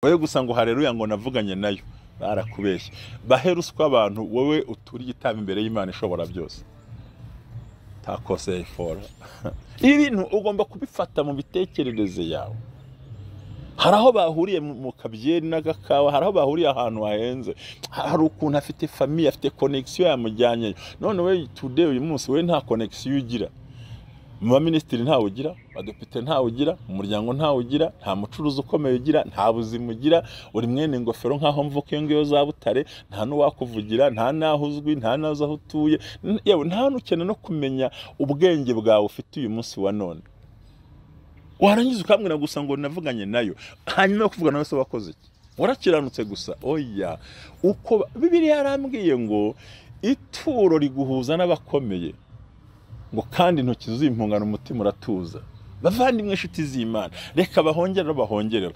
wowe gusa ngo haleluya ngo navuganye nayo barakubeshye. Baheruswa abantu wowe uturi igitabo imbere y'Imana ishobora byose. Takose ifora. Ibintu ugomba kubifata mu bitekerereze yawe. Haraho bahuriye mu kabyeri n'agakawa, haraho bahuriye ahantu hahenze. Hari ukuntu afite famille, afite connection yamujyanye. None we today uyu munsi we nta connection ugira. Mu ministeri ntawe ugira, badepite ntawe ugira, umuryango ntawe ugira, nta mucuruzi ukomeye ugira, nta buzima ugira, uri mwene ngofero nkaho mvuke ngiyo za Butare, nta n'uwakuvugira, nta naho uzwi, nta nazo aho utuye, yewe nta n'ukene no kumenya ubwenge bwawe ufite uyu munsi wa none. Warangiza ukambwira gusa ngo navuganye nayo, hanyuma yo kuvuga nawe se wakoze iki? Warakiranutse gusa. Oya, uko Bibiliya yarambwiye ngo ituro riguhuza n'abakomeye, ngo kandi intoki zimpungana umutima uratuza. Bavandimwe nshuti z'Imana, reka bahongerera.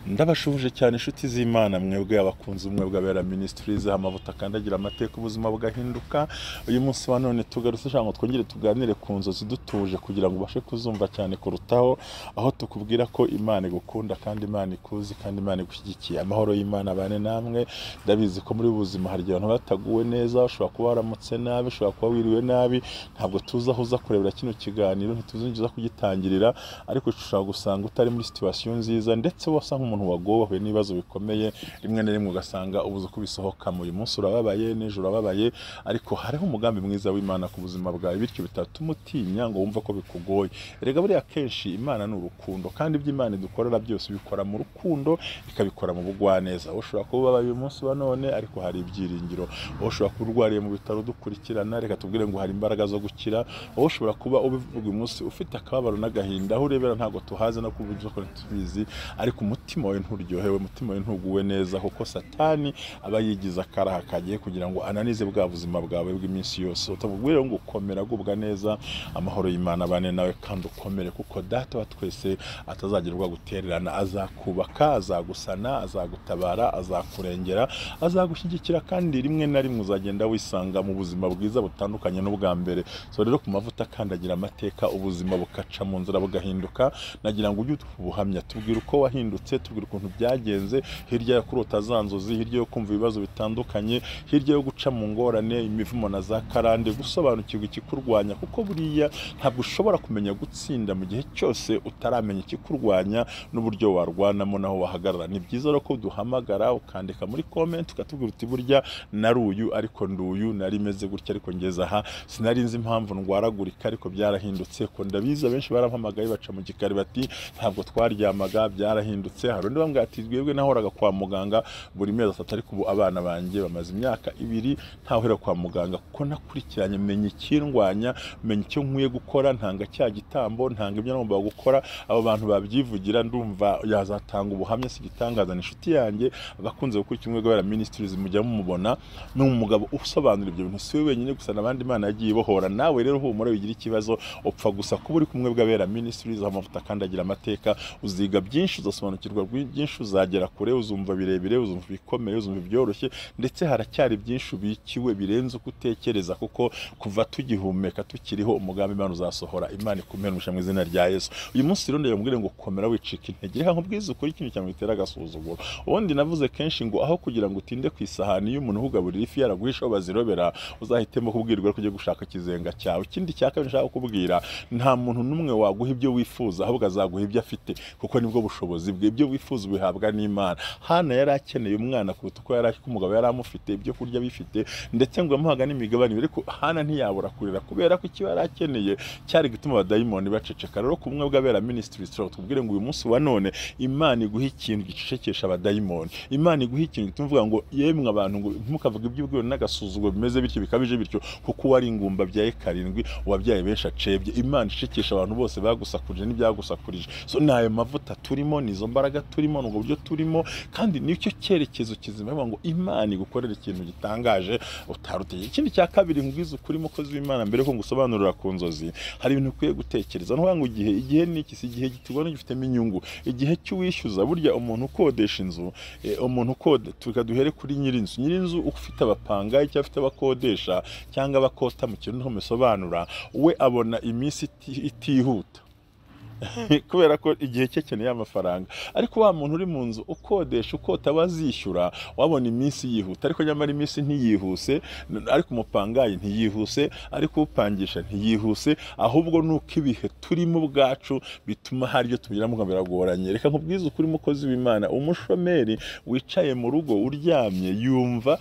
Ndabashubuje cyane inshuti z'Imana, mwebwe abakunzi mwebwe abera ministries amavuta kandagira amateka ubuzima bugahinduka. Uyu munsi wa none tugarutse cyangwa twongere tuganire ku nzozi dutuje kugira ngo ubashe kuzumva cyane kurutaho, aho tukubwira ko Imana igukunda kandi Imana ikuzi kandi Imana igushyigikiye. Amahoro y'Imana bane namwe. Ndabizi ko muri buzima hari abantu bataguwe neza, ushobora kuba waramutse nabi, ushobora kuba wiriwe nabi. Ntabwo tuza ahuza kurebera kino kiganiro, ntituzinjiza kugitangirira, ariko ushobora gusanga utari muri situation nziza, ndetse wasa nk'umuntu wagowe n'ibibazo bikomeye. Rimwe na rimwe ugasanga ubuze kubisohoka. Mu munsi urababaye, n'ejo urababaye, ariko hariho umugambi mwiza w'Imana ku buzima bwawe, bityo bitatuma utinya ngo wumva ko bikugoye. Erega buriya kenshi Imana ni urukundo, kandi ibyo Imana idukorera byose bikora mu rukundo, ikabikora mu bugwaneza. Ushobora kuba ubabaye uyu munsi wa none, ariko hari ibyiringiro. Ushobora kuba urwariye mu bitaro dukurikirana, reka tubwire ngo hari imbaraga zo gukira. Ushobora kuba ubivuga uyu munsi ufite akababaro n'agahinda, aho urebera ntabwo tuhaze no kuvuga ko tubizi, ariko umutima we nturyohewe, umutima we ntuguwe neza, kuko Satani aba yigiza akaraha kagiye kugira ngo ananize bwa buzima bwawe bw'iminsi yose. Utavugwira ngo ukomera gubwa neza. Amahoro y'Imana bane nawe kandi ukomere, kuko data wa twese atazagirwa gutererana, azakubaka, azagusana, azagutabara, azakurengera, azagushyigikira, kandi rimwe na rimwe uzagenda wisanga mu buzima bwiza butandukanye n'ubwa mbere. So rero ku mavuta kandagira amateka ubuzima bukaca mu nzira bugahinduka. Nagira ngo ujye ubuhamya, tubwire uko wahindutse, tubwire ukuntu byagenze, hirya yo kurota za nzozi, hirya yo kumva ibibazo bitandukanye, hirya yo guca mu ngorane, imivumo na za karande, gusobanukirwa ikikurwanya, kuko buriya ntabwo ushobora kumenya gutsinda mu gihe cyose utaramenya ikikurwanya n'uburyo warwanamo naho wahagarara. Ni byiza rero ko duhamagara ukandika muri comment ukatubwira uti burya nari uyu, ariko nduyu, nari meze gutya, ariko ngeze aha, sinari nzi impamvu ndwaragurika, ariko byarahindutse. Ko ndabiza benshi barampamagaye baca mu gikari bati ntabwo twaryamaga, byarahindutse. Hari undi bambwira ati twebwe nahoraga kwa muganga buri mezi 3, ariko ubu abana banjye bamaze imyaka 2 ntahera kwa muganga, kuko nakurikiranye menya ikindwanya, menya icyo nkwiye gukora, ntanga cya gitambo, ntanga ibyo ngomba gukora. Abo bantu babyivugira, ndumva yazatanga ubuhamya. Si gitangaza ni inshuti yanjye bakunze gukora kimwe gabera ministries, mujya mumubona n'umugabo usobanura ibyo bintu. Si we wenyine gusa, nabandi Imana yagiye bohora. Nawe rero humura wigira ikibazo, upfa gusa kuba uri kumwe bw'abera ministries amavuta kandagira amateka, uziga byinshi, uzasobanukirwa byinshi, uzagera kure, uzumva birebire, uzumva bikomeye, uzumva byoroshye, ndetse haracyari byinshi ubikiwe birenze uko utekereza, kuko kuva tugihumeka tukiriho umugambi Imana uzasohora. Imana ikumenyesha mu izina rya Yesu. Uyu munsi rero ndababwira ngo komera wicika intege. Reka nkubwize ukuri ikintu cyane gitera agasuzuguro. Ubundi navuze kenshi ngo aho kugira ngo utinde ku isahani y'umuntu uhugaburira ifi yaraguhishaho bazirobera, uzahitemo kubwirwa ko ujye gushaka kizenga cyawe. Ikindi cyaka nshaka kubwira, nta muntu numwe waguha ibyo wifuza, ahubwo azaguha ibyo afite, kuko nibwo bushobozi bwe. Ibyo wifuza bihabwa n'Imana. Hana yari akeneye umwana kuruta uko yari umugabo yari amufite, ibyo kurya bifite, ndetse ngo amuhaga n'imigabane, ariko Hana ntiyabura kurira, kubera ko icyo yari akeneye cyari gituma abadayimoni baceceka. Rero kumwe bw'abera ministries tubwire ngo uyu munsi wa none Imana iguha ikintu gicecekesha abadayimoni. Imana iguha ikintu gituma ngo yemwe abantu ngo ntukavuga iby'ubwiro n'agasuzuguro bimeze bityo bikabije bityo, kuko wari ingumba byaye 7 wabyaye benshi acebye. Imana icecekesha abantu bose bagusakuje n'ibyagusakurije. So nayo mavuta turimo, nizo mbaraga turimo n'ubwo buryo turimo, kandi nicyo cyerekezo kizima ngo Imana igukorera ikintu gitangaje utaruteye. Ikindi cya kabiri ngwiza ukuri mukozi w'Imana, mbere ko ngusobanurira ku nzozi, hari ibintu ukwiye gutekereza. No ngo igihe ni iki? Igihe gitubona gifitemo inyungu. Igihe cy'uwishyuza, burya umuntu ukodesha inzu, umuntu tukaduhere kuri nyirinzu ufite abapangayi cyangwa afite abakodesha cyangwa abakota, mu kintu nko musobanura, we abona iminsi itihuta kubera ko igihe cye keneye amafaranga. Ariko wa muntu uri mu nzu ukodesha, ukota, bazishyura, wabona iminsi yihuta. Ariko nyamara iminsi ntiyihuse, ariko umupangayi ntiyihuse, ariko upangisha ntiyihuse, ahubwo nuko ibihe turimo ubwacu bituma hari ibyo tubigiramo ngo biragoranye. Reka nkubwize ukuri mukozi w'Imana, umushomeri wicaye mu rugo uryamye yumva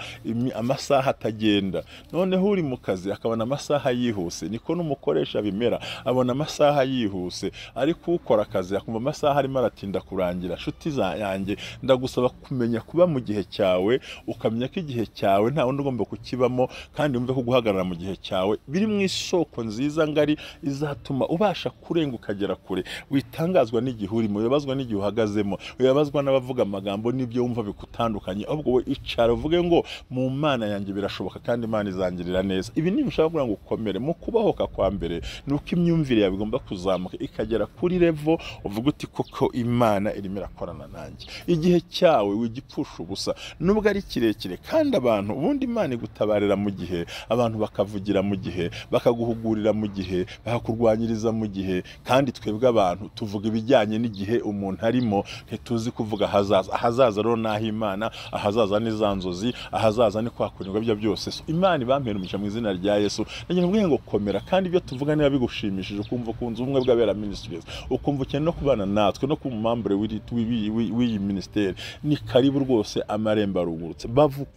amasaha atagenda, noneho uri mu kazi akabona amasaha yihuse. Niko n'umukoresha bimera, abona amasaha yihuse, ariko ukora akazi akumva amasaha arimo aratinda kurangira. Nshuti yanjye, ndagusaba kumenya kuba mu gihe cyawe, ukamenya ko igihe cyawe nta wundi ugomba kukibamo, kandi wumve ko guhagarara mu gihe cyawe biri mu isoko nziza ngari izatuma ubasha kurenga ukagera kure. Witangazwa n'igihe urimo, wibazwa n'igihe uhagazemo, wibazwa n'abavuga amagambo n'ibyo wumva bikutandukanye, ahubwo we icara uvuge ngo mu Mana yanjye birashoboka kandi Imana izangirira neza. Ibi ni bishaka kugira ngo ukomere mu kubahoka kwa mbere, nuko imyumvire yawe igomba kuzamuka ikagera kuri level uvuga uti koko Imana irimo irakorana nanjye. Igihe cyawe wigipfusha ubusa nubwo ari kirekire, kandi abantu ubundi Imana igutabarira mu gihe, abantu bakavugira mu gihe, bakaguhugurira mu gihe, bakakurwanyiriza mu gihe. Kandi twebwe abantu tuvuga ibijyanye n'igihe umuntu arimo, ntituzi kuvuga ahazaza. Ahazaza rero naho Imana, ahazaza ni za nzozi, ahazaza ni kwa kunyurwa byo byose. So Imana ibampera umugisha mu izina rya Yesu. Ndagira ngo komera, kandi ibyo tuvuga niba bigushimishije, ukumva kunze ubumwe bw'abera ministries, ukumva ukene no kubana natwe no ku mambure w'iyi ministeri, ni karibu rwose, amarembo arugurutse.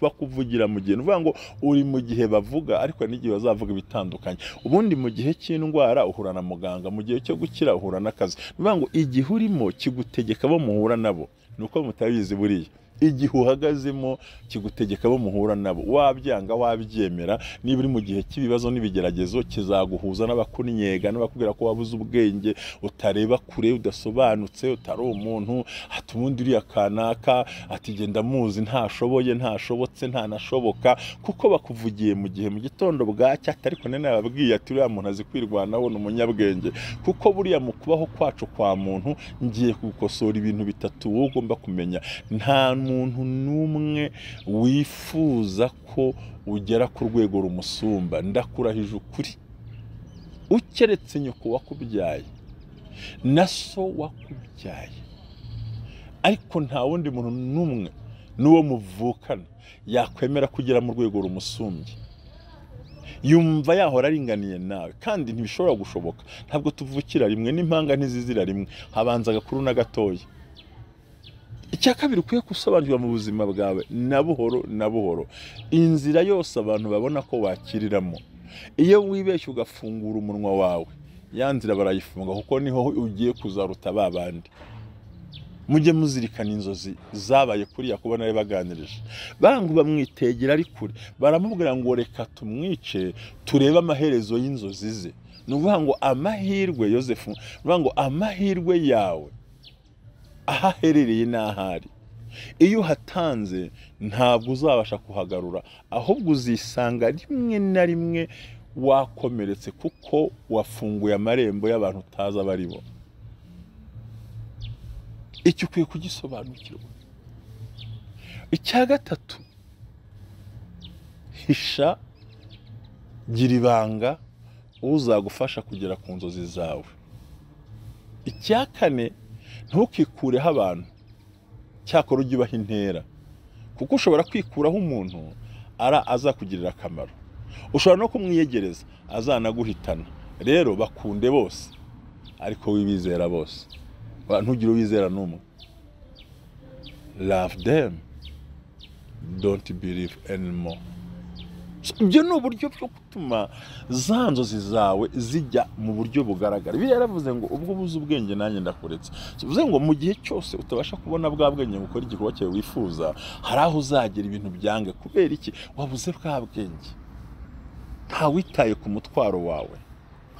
Bakuvugira mu gihe, uvuga ngo uri mu gihe bavuga, ariko n'igihe bazavuga ibitandukanye. Ubundi mu gihe cy'indwara uhura na muganga, mu gihe cyo gukira uhura n'akazi. Uvuga ngo igihe urimo kigutegeka abo muhura nabo, nuko mutabizi buriya. Igihe uhagazemo kigutegeka abo muhura nabo, wabyanga wabyemera. Niba uri mu gihe cy'ibibazo n'ibigeragezo, kizaguhuza n'abakunyega, n'abakubwira ko wabuze ubwenge, utareba kure, udasobanutse, utari umuntu. Ati ubundi uriya kanaka, ati genda muzi, ntashobotse, ntanashoboka, kuko bakuvugiye mu gihe mu gitondo bwacya. Ariko nene yababwiye ati uriya muntu azi kwirwanaho, ni umunyabwenge. Kuko buriya mu kubaho kwacu kwa muntu, ngiye gukosora ibintu bitatu wowe ugomba kumenya. Nta muntu n'umwe wifuza ko ugera ku rwego rumusumba, ndakurahije ukuri, ukeretse nyoko wakubyaye na so wakubyaye. Ariko nta wundi muntu n'umwe n'uwo muvukana yakwemera kugera mu rwego rumusumbye. Yumva yahora aringaniye nawe, kandi ntibishobora gushoboka. Ntabwo tuvukira rimwe, n'impanga ntizizira rimwe, habanza agakuru na gatoya. Icya kabiri ukwiye gusobanurwa mu buzima bwawe, na buhoro na buhoro, inzira yose abantu babona ko wakiriramo. Iyo wibeshye ugafungura umunwa wawe, ya nzira barayifunga, kuko niho ugiye kuzaruta babandi. Mujye muzirikana inzozi zabaye kuri Yakobo nari baganirije. Bangu bamwitegera ari kure, baramubwira ngo reka tumwice turebe amaherezo y'inzozi ze. Nuvuga ngo amahirwe Yosefu, nuvuga ngo amahirwe yawe ahaherereye n'ahari. Iyo hatanze ntabwo uzabasha kuhagarura, ahubwo uzisanga rimwe na rimwe wakomeretse, kuko wafunguye amarembo y'abantu utaza baribo. Icyo ukwiye kugisobanukirwa. Icya gatatu, hisha, gira ibanga uzagufasha kugera ku nzozi zawe. Icya kane, ntukikureho abantu, cyakora ujye ubaha intera, kuko ushobora kwikuraho umuntu azakugirira akamaro. Ushobora no kumwiyegereza, azanaguhitana. Rero bakunde bose, ariko wibizera bose, ntugire uwizera n'umwe. Love them, don't believe anymore. Ibyo ni uburyo bwo gutuma za nzozi zawe zijya mu buryo bugaragara. Bibiliya yaravuze ngo ubwo ubuze ubwenge nanjye ndakuretse. Bivuze ngo mu gihe cyose utabasha kubona bwa bwenge ngo ukore igikorwa cyawe wifuza, hari aho uzagera ibintu byange. Kubera iki? Wabuze bwa bwenge. Nta witaye ku mutwaro wawe,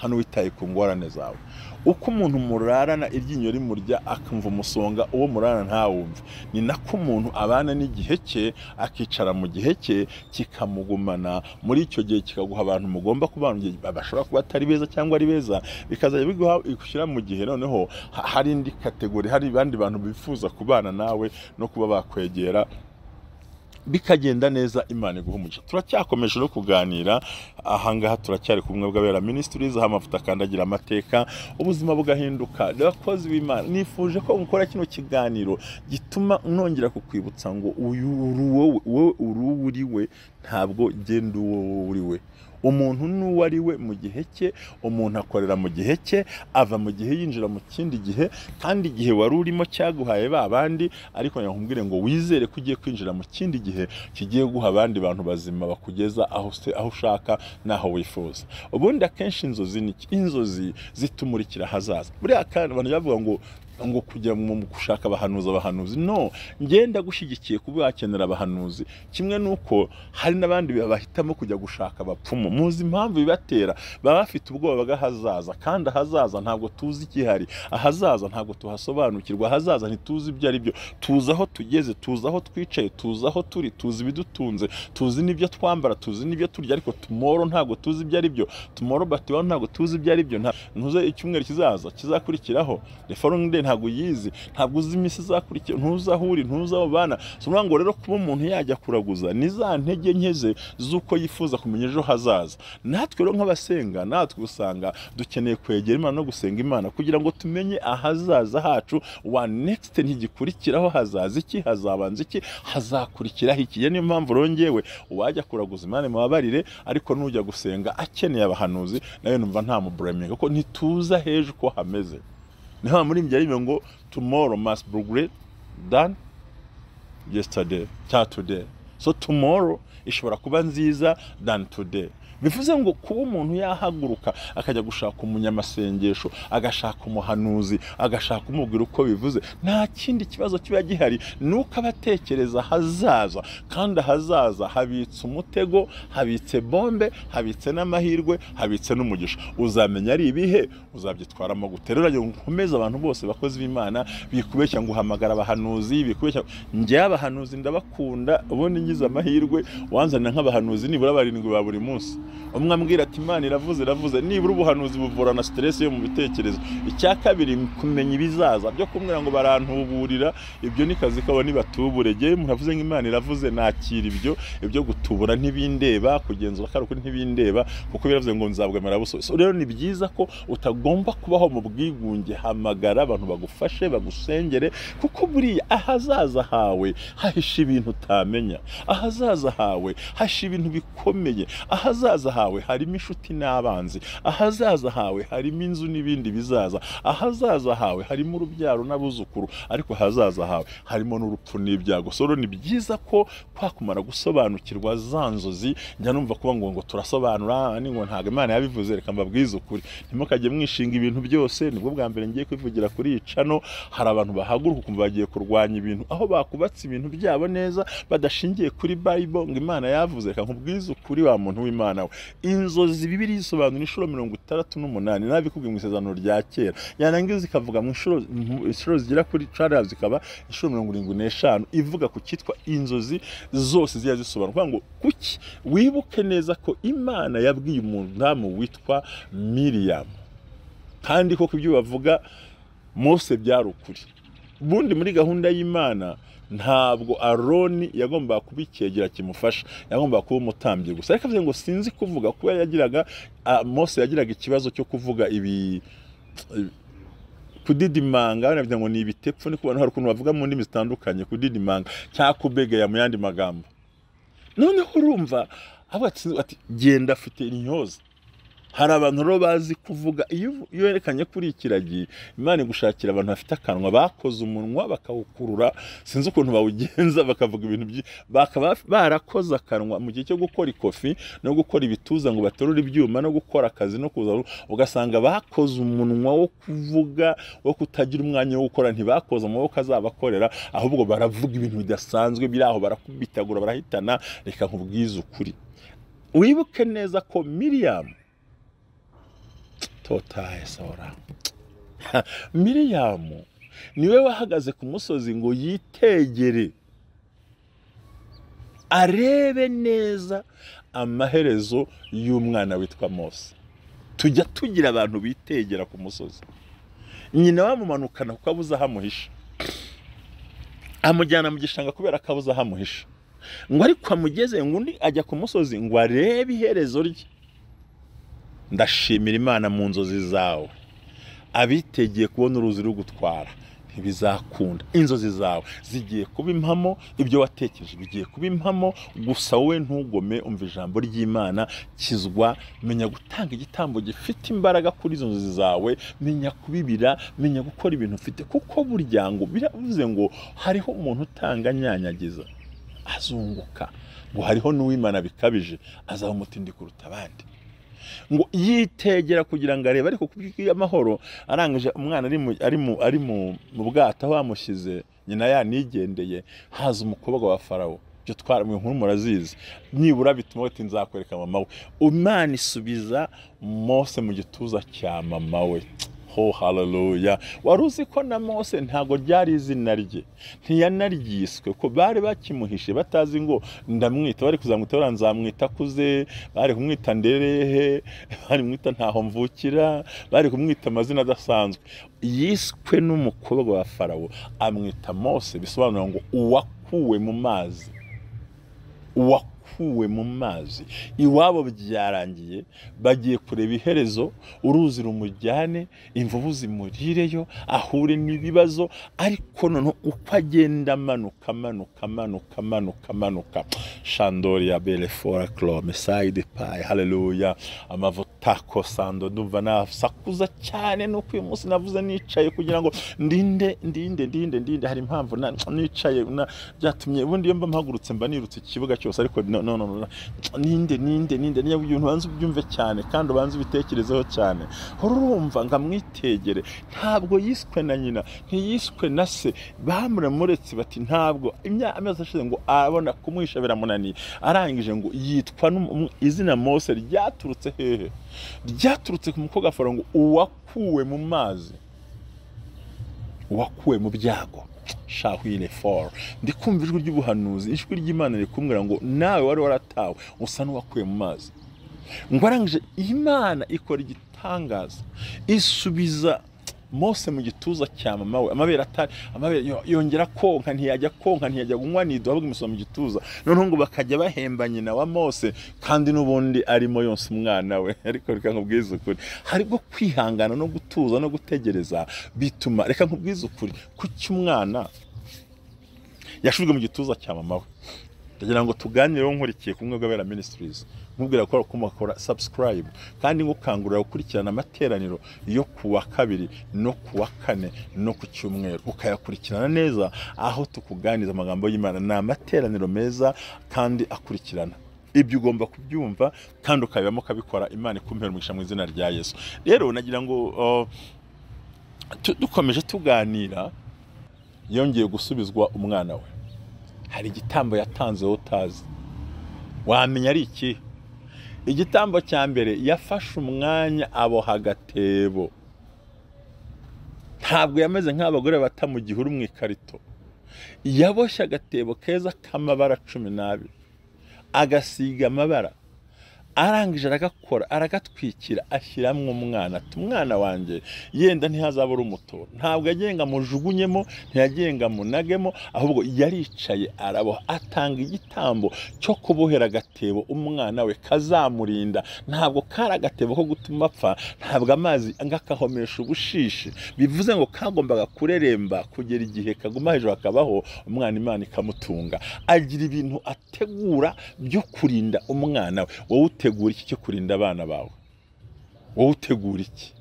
hano witaye ku ngorane zawe. Uko umuntu murarana iryinyo rimurya akumva umusonga uwo murarana ntawumve, ni nako umuntu abana n'igihe cye akicara mu gihe cye kikamugumana muri icyo gihe kikaguha abantu mugomba kubana, bashobora kuba atari beza cyangwa ari beza, bikazajya biguha igushyira mu gihe noneho hari indi kategori, hari abandi bantu bifuza kubana nawe no kuba bakwegera bikagenda neza. Imana iguhe umugisha. Turacyakomeje no kuganira ahangaha, turacyari kumwe bw'abera ministries, aho amavuta akandagira amateka ubuzima bugahinduka. Abakozi b'Imana, nifuje ko mukora kino kiganiro gituma nongera kukwibutsa ngo wowe uri we ntabwo genda uwo uri we. Umuntu n'uwo ari we mu gihe cye, umuntu akorera mu gihe cye, ava mu gihe yinjira mu kindi gihe, kandi igihe wari urimo cyaguhaye babandi, ariko nyakumbwire ngo wizere ko ugiye kwinjira mu kindi gihe kigiye guha abandi bantu bazima bakugeza aho ushaka naho wifuza. Ubundi akenshi inzozi zitumurikira hazaza. Buriya kandi abantu bavuga ngo kujya mu gushaka abahanuzi, no, ngenda gushigikiye kuba wakenera abahanuzi, kimwe nuko hari n'abandi bahitamo kujya gushaka abapfumu. Muzi impamvu bibatera, baba bafite ubwoba bw'ahazaza, kandi ahazaza ntabwo tuzi ikihari, ahazaza ntabwo tuhasobanukirwa, ahazaza ntituzi ibyo ari byo. Tuzi aho tugeze, tuzi aho twicaye, tuzi aho turi, tuzi ibidutunze, tuzi n'ibyo twambara, tuzi n'ibyo turya, ariko tomorrow ntabwo tuzi ibyo ari byo. Tomorrow batiwa ntabwo tuzi ibyo ari byo. Ntuze icyumweru kizakurikiraho, the following day ntabwo yizi, ntabwo uzi imisi izakurikira, ntuzahuri, ntuzaho bana. So ngo rero kuba umuntu yajya kuraguza ni za ntege nkeze z'uko yifuza kumenya ejo hazaza. Natwe rero nk'abasenga, natwe usanga dukeneye kwegera Imana no gusenga Imana kugira ngo tumenye ahazaza hacu, wa next ntigikurikiraho hazaza iki, hazabanza iki, hazakurikiraho iki. Niyo mpamvu rongewe uwajya kuraguza Imana mubabarire, ariko nujya gusenga akeneye abahanuzi nayo numva nta mubreming, kuko ntituza hejo ko hameze. Niho muri mbya ngo tomorrow must be great than yesterday cyangwa today. So tomorrow ishobora kuba nziza than today. Bivuze ngo kuba umuntu yahaguruka akajya gushaka umunyamasengesho, agashaka umuhanuzi, agashaka umubwira uko bivuze, nta kindi kibazo kiba gihari, nuko abatekereza hazaza, kandi hazaza habitse umutego, habitse bombe, habitse n'amahirwe, habitse n'umugisha. Uzamenya ari ibihe, uzabyitwaramo gute. Rero nkomeza abantu bose bakozi b'Imana bikubeshya ngo uhamagara abahanuzi, bikubeshya njye abahanuzi ndabakunda, ubundi ngize amahirwe wanzanira nk'abahanuzi nibura 7 ba buri munsi. Umwe ambwira ati Imana iravuze, nibura ubuhanuzi buvura na stress yo mu bitekerezo. Icya kabiri kumenya ibizaza, byo kumwira ngo barantuburira, ibyo ni kazi kabo nibatubure. Je muravuze ngo Imana iravuze, nakira ibyo gutubura ntibindeba, kugenzura karuko ntibindeba, kuko biravuze ngo nzabwemera buso. So rero ni byiza ko utagomba kubaho mu bwigunge, hamagara abantu bagufashe, bagusengere, kuko buriya ahazaza hawe hahisha ibintu utamenya, ahazaza hawe hahisha ibintu bikomeye, ahazaza hawe harimo inshuti n'abanzi, ahazaza hawe harimo inzu n'ibindi bizaza, ahazaza hawe harimo urubyaro n'abuzukuru, ariko ahazaza hawe harimo n'urupfu n'ibyago. So ni byiza ko kwakumara gusobanukirwa za nzozi, njya numva kuba ngo turasobanura ni ngo ntago Imana yabivuze, reka mbabwize ukuri, ntimukajye mwishinga ibintu byose. Nibwo bwa mbere ngiye kwivugira kuri icano, hari abantu bahaguruka kumva bagiye kurwanya ibintu, aho bakubatse ibintu byabo neza badashingiye kuri Bible ngo Imana yavuze. Reka nkubwize ukuri wa muntu w'Imana we, inzozi Bibiliya isobanura inshuro 68, nabikubwiye mu isezerano rya kera, yarangiza ikavuga mu inshuro zigera kuri 12, zikaba inshuro 75 ivuga ku cyitwa inzozi zose ziya zisobanura ngo kuki. Wibuke neza ko Imana yabwiye umuntu witwa Miriam, kandi koko ibyo bavuga Mose byari ukuri. Bundi muri gahunda y'Imana ntabwo Aroni yagomba kubikegera kimufasha, yagomba kuba umutambyi gusa. Ariko avuze ngo sinzi kuvuga kuba yagiraga Mose yagiraga ikibazo cyo kuvuga ibi kudidimanga, navuga ngo ni ibitepfo, ni kubana hari ukuntu bavuga mu ndimi zitandukanye, kudidimanga cyangwa kubegaya mu yandi magambo. Noneho urumva ati genda afite inyoza. Hari abantu rero bazi kuvuga, iyo yerekanye kuri ikiragi Imana gushakira abantu bafite akanwa, bakoze umunwa bakawukurura, sinzi ukuntu bawugenza, bakavuga ibintu bakaba barakoze akanwa mu gihe cyo gukora ikofi no gukora ibituza ngo baterure ibyuma no gukora akazi no kuza, ugasanga bakoze umunwa wo kuvuga, wo kutagira umwanya wo gukora, ntibakoze amaboko azabakorera, ahubwo baravuga ibintu bidasanzwe biri aho, barakubitagura, barahitana. Reka nkubwize ukuri, wibuke neza ko Miriam totaye sora. Miriyamu niwe wahagaze ku musozi ngo yitegere arebe neza amaherezo y'umwana witwa Mose. Tujya tugira abantu bitegera ku musozi, nyina bamumanukana kuko abuze ahamuhisha, amujyana mu gishanga kubera akabuze ahamuhisha, ngo ariko amugeze ngo undi ajya ku musozi ngo arebe iherezo rye. Ndashimira Imana mu nzozi zawe, abitegeye kubona uruzi rugutwara ntibizakunda. Inzozi zawe zigiye kuba impamo, ibyo watekereje bigiye kuba impamo. Gusa wowe ntugome, umva ijambo ry'Imana, kizwa, menya gutanga igitambo gifite imbaraga kuri izo nzozi zawe, menya kubibira, menya gukora ibintu ufite, kuko burya ngo biravuze ngo hariho umuntu utanga nyanyagiza azunguka, ngo hariho n'uw'Imana bikabije azaba umutindi kuruta abandi. Ngo yitegera kugira ngo arebe, ariko kubw'amahoro arangije umwana ari mu bwato aho bamushyize, nyina yanigendeye, haza umukobwa wa Farawo. Byo twaramwe nkuru murazizi, nibura bituma bati nzakwereka mama we. Imana isubiza Mose mu gituza cya mama we. Oh haleluya. Waruzi ko na Mose ntago ryari izina rye, ntiyanaryiswe, ko bari bakimuhishe batazi ngo ndamwita, bari kuzamwita baranzamwita kuze, bari kumwita nderehe, bari kumwita ntaho mvukira, bari kumwita amazina adasanzwe. Yiswe n'umukobwa wa Farawo, amwita Mose, bisobanura ngo uwakuwe mu mazi, uwakuwe mu mazi. Iwabo byarangiye, bagiye kureba iherezo, uruzi rumujyane, imvubu zimurireyo, ahure n'ibibazo. Ariko none uko agenda manuka shandori ya belefora clome side pie. Haleluya. Amavuta ko sando ndumva nasakuza cyane, nuko uyu munsi navuze nicaye kugira ngo ndinde. Hari impamvu nicaye byatumye ubundi iyo mba mpagurutse mba nirutse ikibuga cyose, ariko no ninde niyo ibintu banze ubyumve cyane kandi banze ubitekerezeho cyane. Urumva ngamwitegere. Ntabwo yiswe na nyina, ntiyiswe na se, bamuretse bati ntabwo. Amezi ashize ngo abona kumwisha biramunaniye, arangije ngo yitwa izina Mose ryaturutse hehe? Ryaturutse ku mukobwa Farawo, ngo uwakuwe mu mazi, uwakuwe mu byago. Shahwile for ndikumva ijwi ry'ubuhanuzi, ijwi ry'Imana rikumbwira ngo nawe wari waratawe usa n'uwakuye mu mazi. Ngo arangije Imana ikora igitangaza, isubiza Mose mu gituza cya mama we. Amabere yongera konka, ntiyajya gunywa nido, ahubwo imusoma mu gituza. Noneho ngo bakajya bahemba nyina wa Mose, kandi n'ubundi arimo yonsa umwana we. Ariko reka nkubwize ukuri, haribwo kwihangana no gutuza no gutegereza bituma. Reka nkubwize ukuri, kuki umwana yashujwe mu gituza cya mama we. Ndagira ngo tuganireho nkurikiye kumwe bw'Abera Ministries, nkubwira ko kumakora subscribe, kandi ngukangurira gukurikirana amateraniro yo kuwa kabiri no kuwa kane no ku cyumweru, ukayakurikirana neza, aho tukuganiza amagambo y'Imana. Na amateraniro meza kandi akurikirana. Ibyo ugomba kubyumva kandi ukabibamo kabikora. Imana ikumpera umugisha mu izina rya Yesu. Rero nagira ngo dukomeje tuganira, yongeye gusubizwa umwana we. Hari igitambo yatanze utazi, wamenya ari iki? Igitambo cya mbere, yafashe umwanya aboha agatebo. Ntabwo yameze nk'abagore bata mu gihuru mu ikarito. Yaboshye agatebo keza k'amabara 12, agasiga amabara, arangije aragakora, aragatwikira, ashyiramo umwana. Umwana wanjye yenda ntihazabura umuto. Ntabwo yagenga mujugunyemo, ntiyagenga munagemo, ahubwo yaricaye araboha, atanga igitambo cyo kubohera agatebo umwana we kazamurinda. Ntabwo kari agatebo ko gutuma apfa, ntabwo amazi ngakahomesha ubushishi. Bivuze ngo kagombaga kureremba kugera igihe kaguma hejuru akabaho, umwana Imana ikamutunga. Agira ibintu ategura byo kurinda umwana we. Wowe utegura iki cyo kurinda abana bawe? Wowe utegura iki?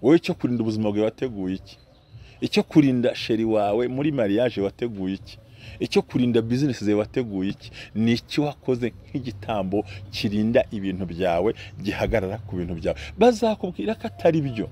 Wowe cyo kurinda ubuzima bwawe wateguye iki? Icyo kurinda sheri wawe muri mariage wateguye iki? Icyo kurinda business zawe wateguye iki? Ni iki wakoze nk'igitambo kirinda ibintu byawe, gihagarara ku bintu byawe? Bazakubwira ko atari byo,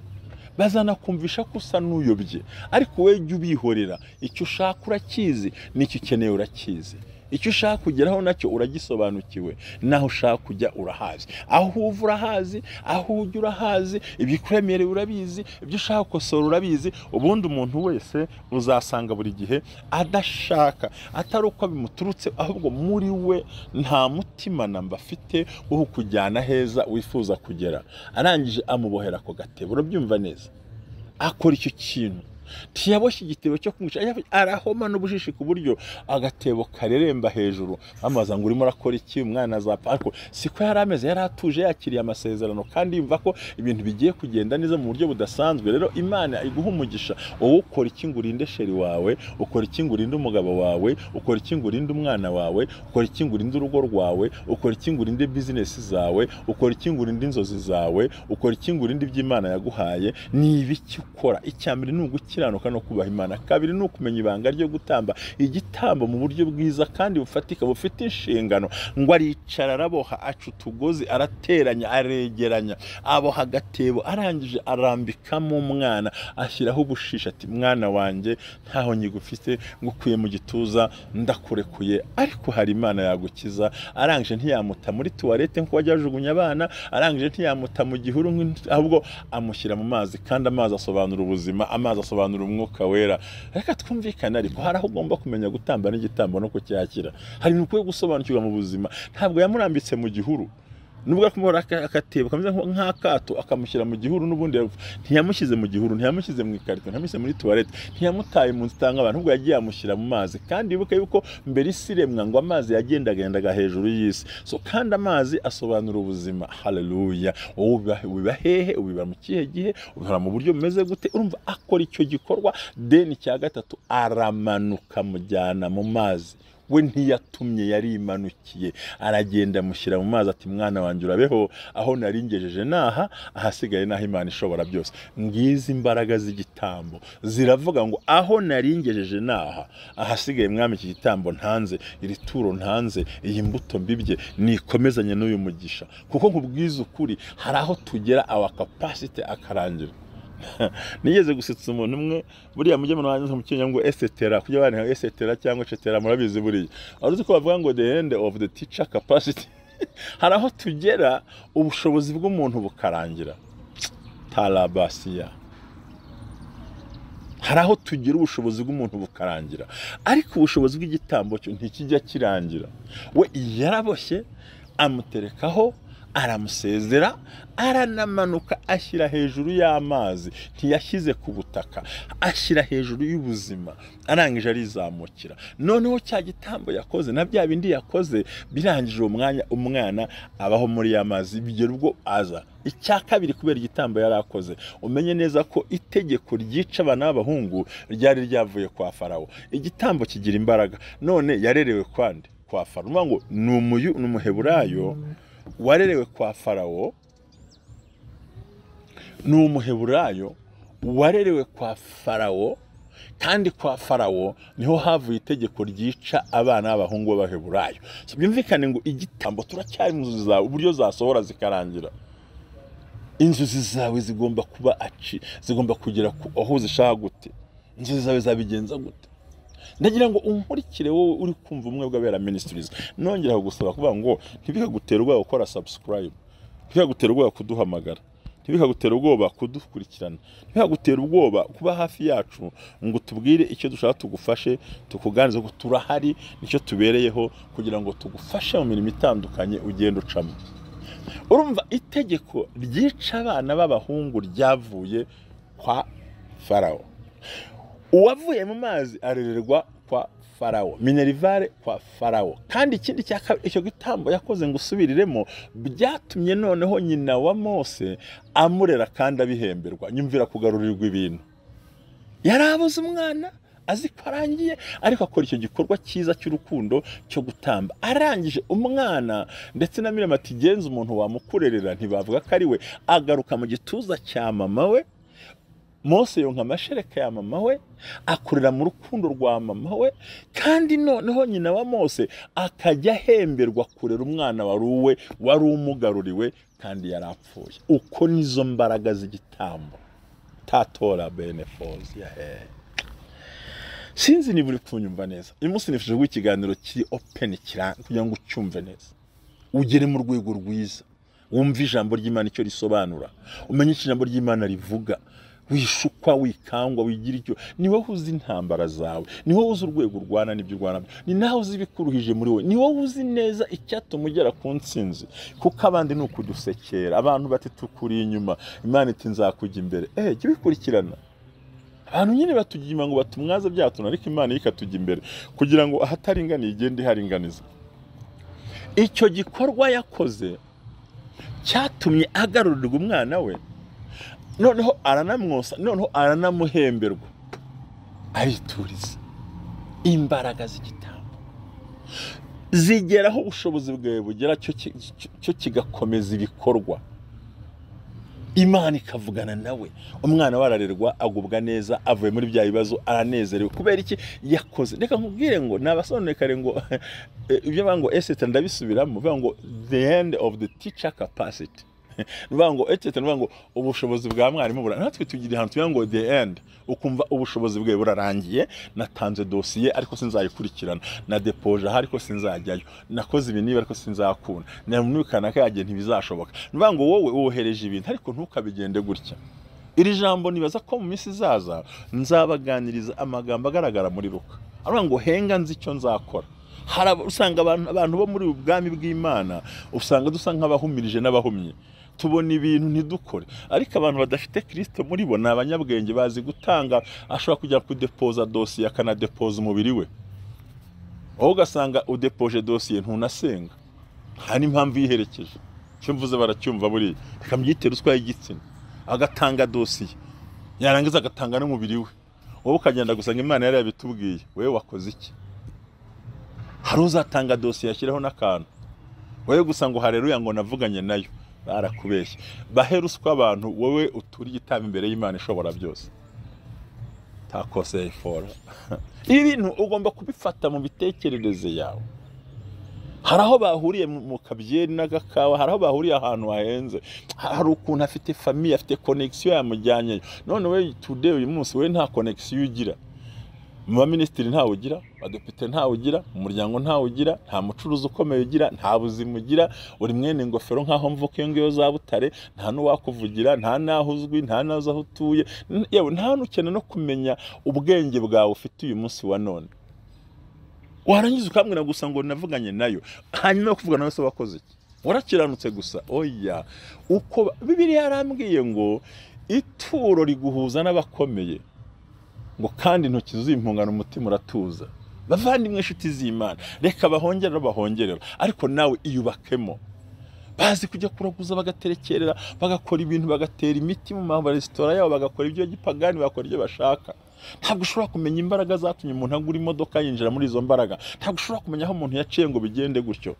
bazanakumvisha ko usa n'uyobye, ariko wewe jya ubihorera. Icyo ushaka urakizi, n'icyo ukeneye urakizi. icyo ushaka kugeraho nacyo uragisobanukiwe, naho ushaka kujya urahazi, aho uva urahazi, aho ujya urahazi, ibikuremereye urabizi, ibyo ushaka gukosora urabizi. Ubundi umuntu wese uzasanga buri gihe adashaka, atari uko bimuturutse, ahubwo muri we nta mutima namba afite wo kujyana heza wifuza kugera. Arangije amubohera ako gatebo, urabyumva neza, akora icyo kintu. Tiyaboshye igitebo cyo kumwica, arahoma n'ubushishi ku buryo agatebo kareremba hejuru. Amaza ngo urimo urakora iki, umwana azapfa. Ariko siko yari ameze, yari atuje yakiriye amasezerano kandi yumva ko ibintu bigiye kugenda neza mu buryo budasanzwe. Rero Imana iguha umugisha, wowe ukora iki ngo urinde sheri wawe, ukora iki ngo urinde umugabo wawe, ukora iki ngo urinde umwana wawe, ukora iki ngo urinde urugo rwawe, ukora iki ngo urinde business zawe, ukora iki ngo urinde inzozi zawe, ukora iki ngo urinde iby'Imana yaguhaye. Ni ibiki ukora? Icyambere ni ugukiranuka no kubaha Imana, kabiri ni ukumenya ibanga ryo gutamba igitambo mu buryo bwiza kandi bufatika bufite inshingano. Ngo aricara araboha, aca utugozi, arateranya, aregeranya, aboha agatebo, arangije arambikamo umwana, ashyiraho ubushisha ati mwana wanjye ntaho nyigufite, ngukuye mu gituza ndakurekuye, ariko hari Imana yagukiza. Arangije ntiyamuta muri tuwarete nko wajya ajugunya abana, arangije ntiyamuta mu gihuru, ahubwo amushyira mu mazi, kandi amazi asobanura ubuzima, amazi asobanura umwuka wera. Reka twumvikane, ariko hari aho ugomba kumenya gutamba n'igitambo no kucyakira. Hari ibintu ukwiye gusobanukirwa mu buzima. Ntabwo yamurambitse mu gihuru, nubwo akumura akatebo kameze nk'akato akamushyira mu gihuru, n'ubundi ntiyamushyize mu gihuru, ntiyamushyize mu ikarito, ntiyamushyize muri toilette, ntiyamutaye mu nzitanga abantu, ubwo yagiye amushyira mu mazi. Kandi wibuke yuko mbere isi iremwa ngo amazi yagendagendaga hejuru y'isi. So kandi amazi asobanura ubuzima. Haleluya. Ubiba hehe? Ubiba mu kihe gihe? Ubihora mu buryo bumeze gute? Urumva akora icyo gikorwa. Deni cya gatatu, aramanuka mujyana mu mazi. We ntiyatumye, yari imanukiye, aragenda amushyira mu mazi ati mwana wanjye urabeho, aho naringejeje naha, ahasigaye naho Imana ishobora byose. Ngizi imbaraga z'igitambo ziravuga ngo aho naringejeje naha, ahasigaye mwami iki gitambo ntanze, iri turo ntanze, iyi mbuto mbibye nikomezanye n'uyu mugisha. Kuko nkubwiza ukuri, hari aho tugera our capacity akarangira. Nigeze gusetsa umuntu umwe, buriya mujye wanjye mu Kenya ngo etc, kujya bana etc cyangwa etc, murabizi buriya aruzi ko bavuga ngo the end of the teacher capacity. Hari aho tugera ubushobozi bw'umuntu bukarangira. Talabasiya. Hari aho tugira ubushobozi bw'umuntu bukarangira, ariko ubushobozi bw'igitambo cyo ntikijya kirangira. We yaraboshye, amuterekaho, aramusezera, aranamanuka, ashyira hejuru y'amazi, ntiyashyize ku butaka, ashyira hejuru y'ubuzima. Arangije arizamukira. Noneho cya gitambo yakoze na bya bindi yakoze birangije uwo mwanya, umwana abaho muri y'amazi. Bigera ubwo aza icya kabiri kubera igitambo yarakoze. Umenye neza ko itegeko ryica abana b'abahungu ryari ryavuye kwa Farawo. Igitambo kigira imbaraga. None yarerewe kwande? Kwa Farawo. Ngo ni umuheburayo warerewe kwa Farawo, ni umuheburayo warerewe kwa Farawo, kandi kwa Farawo niho havuye itegeko ryica abana b'abahungu b'abaheburayo. So byumvikane ngo igitambo turacyari mu nzozi zawe, uburyo zasohora zikarangira. Inzozi zawe zigomba kuba zigomba kugera aho zishaka gute? Inzozi zawe zabigenza gute? Ndagira ngo unkurikire wowe uri kumva umwe bw'abera ministries. Nongera gusaba kuvuga ngo ntibikagutera ubwoba gukora subscribe, ntibikagutera ubwoba kuduhamagara, ntibikagutera ubwoba kudukurikirana, ntibikagutera ubwoba kuba hafi yacu ngo tubwire icyo dushaka tugufashe, tukuganirize ko turahari, nicyo tubereyeho kugira ngo tugufashe mu mirimo itandukanye ugenda ucamo. Urumva itegeko ryica abana b'abahungu ryavuye kwa Farawo. Uwavuye mu mazi arererwa kwa Farawo, minerivare kwa Farawo. Kandi ikindi cya kabiri icyo gitambo yakoze ngo usubiriremo, byatumye noneho nyina wa Mose amurera kandi abihemberwa. Nyumvira kugarurirwa ibintu. Yarabuze umwana, azi ko arangiye, ariko akora icyo gikorwa cyiza cy'urukundo cyo gutamba. Arangije umwana ndetse na Mirama ati genza umuntu wamukurerera, ntibavuga ko ari we. Agaruka mu gituza cya mama we. Mose yonka amashereka ya mama we, akurira mu rukundo rwa mama we, kandi noneho nyina wa Mose akajya ahemberwa kurera umwana wari umugaruriwe kandi yarapfuye. Uko nizo mbaraga z'igitambo. Tatora benefozi ya he. sinzi niba uri kunyumva neza. Uyu munsi nifuje guha ikiganiro kiri open kugira ngo ucyumve neza, ugere mu rwego rwiza, wumve ijambo ry'Imana icyo risobanura, umenye ijambo ry'Imana rivuga, wishukwa, wikangwa, wigira icyo. Ni wowe uzi intambara zawe, ni wowe uzi urwego urwana n'ibyo urwana, ni nawe uzi ibikuruhije muri wowe, ni wowe uzi neza icyatuma ugera ku ntsinzi. Kuko abandi ni ukudusekera, abantu bati tukuri inyuma, Imana iti nzakujya imbere. Jya ubikurikirana. Abantu nyine batugima ngo batumwaze byatuna, ariko Imana ikatujya imbere kugira ngo ahataringaniye igende iharinganiza. Icyo gikorwa yakoze cyatumye agarurirwa umwana we, noneho aranamwosa, noneho aranamuhemberwa, arituriza. Imbaraga z'igitambo zigeraho ubushobozi bwawe bugera cyo kigakomeza ibikorwa. Imana ikavugana nawe, umwana wararerwa, agubwa neza, avuye muri bya bibazo, aranezerewe. Kubera iki yakoze? Reka nkubwire ngo nabasonekare ngo ibyo bango esete ndabisubiramo, bango the end of the teacher capacity. Nubango esete nubango ubushobozi bwa mwarimu bura. Natwe tugira ahantu tuyango the end, ukumva ubushobozi bwe burarangiye. Natanze dosiye ariko sinzayikurikirana, na depoje ariko sinzajyayo, nakoze ibi niba ariko sinzakuna, namwikana ko yagiye ntibizashoboka. Nubango wowe wohereje ibintu ariko ntukabigende gutya. Iri jambo nibaza ko mu minsi izaza nzabaganiriza amagambo agaragara muri Luka. Arango henga nzi icyo nzakora. Usanga abantu bo muri ubwami bw'Imana usanga dusa nk'abahumirije n'abahumye, tubona ibintu ntidukore. Ariko abantu badafite Kristo muri bo ni abanyabwenge, bazi gutanga. Ashobora kujya kudepoza dosiye akanadepoza umubiri we, aho ugasanga udepoje dosiye ntunasenga, nta n'impamvu yiherekeje. Icyo mvuze baracyumva buri, reka mbyite ruswa y'igitsina. Agatanga dosiye yarangiza agatanga n'umubiri we, wowe ukagenda gusanga Imana yari yabitubwiye, wewe wakoze iki? Hari uzatanga dosiye yashyiraho n'akantu, wowe gusa ngo hareruya ngo navuganye nayo, barakubeshya. Bahe ruswa abantu, wowe uturi igitabo imbere y'Imana ishobora byose. Takose ifora. Ibi bintu ugomba kubifata mu bitekerereze yawe. Hari aho bahuriye mu kabyeri n'agakawa, hari aho bahuriye ahantu hahenze, hari ukuntu afite famille, afite connection yamujyanye. None we today uyu munsi we nta connection ugira. Mu ministry ntawe ugira, badepite ntawe ugira, mu muryango ntawe ugira, nta mucuruzi ukomeye ugira, nta buzima ugira, uri mwene ingofero nkaho mvuke ngiyo za Butare, nta n'uwakuvugira, nta naho uzwi, nta nazo aho utuye, yewe nta n'ukene no kumenya ubwenge bwawe ufite uyu munsi wa none. Warangiza ukamwira gusa ngo navuganye nayo, hanyuma yo kuvuga nawe se wakoze iki? Warakiranutse gusa. Oya, uko Bibiliya yarambwiye ngo ituro riguhuza n'abakomeye, ngo kandi intoki zuzimpungana umutima uratuza. Bavandimwe nshuti z'Imana, reka bahongerera, ariko nawe iyubakemo. Bazi kujya kuraguza bagaterekerera, bagakora ibintu, bagatera imiti mu maresitora yabo, bagakora ibyo gipagani, bakora ibyo bashaka. Ntabwo ushobora kumenya imbaraga zatumye umuntu agura imodoka yinjira muri izo mbaraga. Ntabwo ushobora kumenya aho umuntu yaciye ngo bigende gutyo.